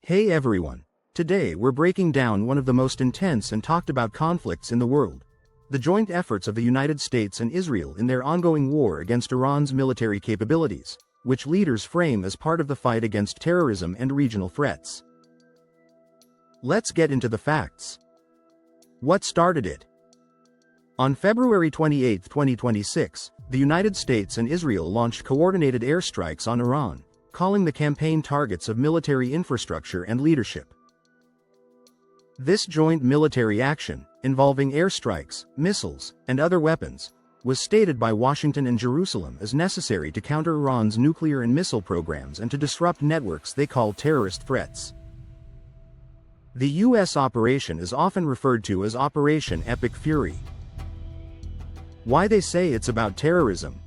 Hey everyone! Today we're breaking down one of the most intense and talked about conflicts in the world. The joint efforts of the United States and Israel in their ongoing war against Iran's military capabilities, which leaders frame as part of the fight against terrorism and regional threats. Let's get into the facts. What started it? On February 28, 2026, the United States and Israel launched coordinated airstrikes on Iran, calling the campaign targets of military infrastructure and leadership. This joint military action, involving airstrikes, missiles, and other weapons, was stated by Washington and Jerusalem as necessary to counter Iran's nuclear and missile programs and to disrupt networks they call terrorist threats. The U.S. operation is often referred to as Operation Epic Fury. Why they say it's about terrorism?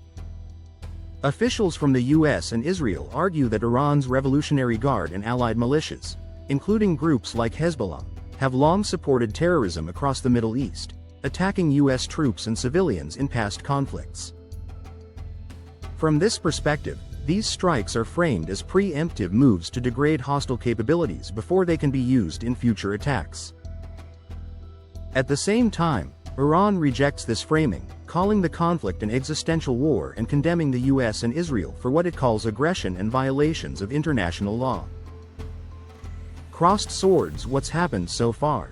Officials from the U.S. and Israel argue that Iran's Revolutionary Guard and allied militias, including groups like Hezbollah, have long supported terrorism across the Middle East, attacking U.S. troops and civilians in past conflicts. From this perspective, these strikes are framed as preemptive moves to degrade hostile capabilities before they can be used in future attacks. At the same time, Iran rejects this framing, calling the conflict an existential war and condemning the U.S. and Israel for what it calls aggression and violations of international law. Crossed swords: what's happened so far?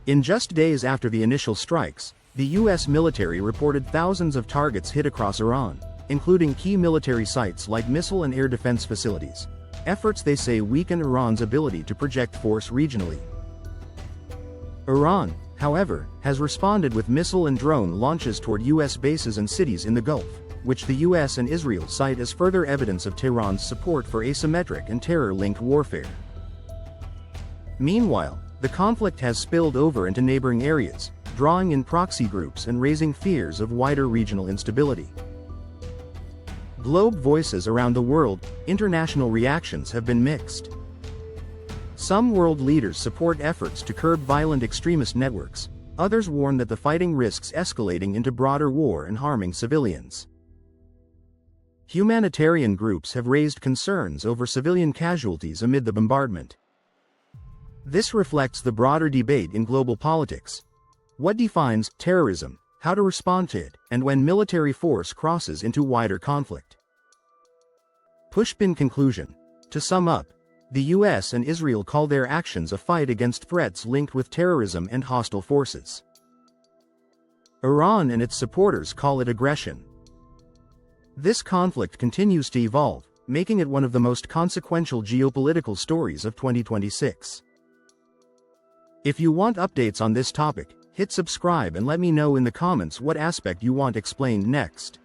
In just days after the initial strikes, the U.S. military reported thousands of targets hit across Iran, including key military sites like missile and air defense facilities, efforts they say weaken Iran's ability to project force regionally. Iran, however, has responded with missile and drone launches toward U.S. bases and cities in the Gulf, which the U.S. and Israel cite as further evidence of Tehran's support for asymmetric and terror-linked warfare. Meanwhile, the conflict has spilled over into neighboring areas, drawing in proxy groups and raising fears of wider regional instability. Globe voices around the world, international reactions have been mixed. Some world leaders support efforts to curb violent extremist networks, others warn that the fighting risks escalating into broader war and harming civilians. Humanitarian groups have raised concerns over civilian casualties amid the bombardment. This reflects the broader debate in global politics. What defines terrorism, how to respond to it, and when military force crosses into wider conflict? Pushpin conclusion. To sum up, the U.S. and Israel call their actions a fight against threats linked with terrorism and hostile forces. Iran and its supporters call it aggression. This conflict continues to evolve, making it one of the most consequential geopolitical stories of 2026. If you want updates on this topic, hit subscribe and let me know in the comments what aspect you want explained next.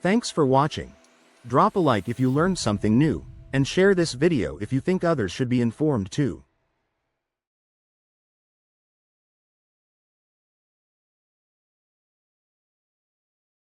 Thanks for watching. Drop a like if you learned something new, and share this video if you think others should be informed too.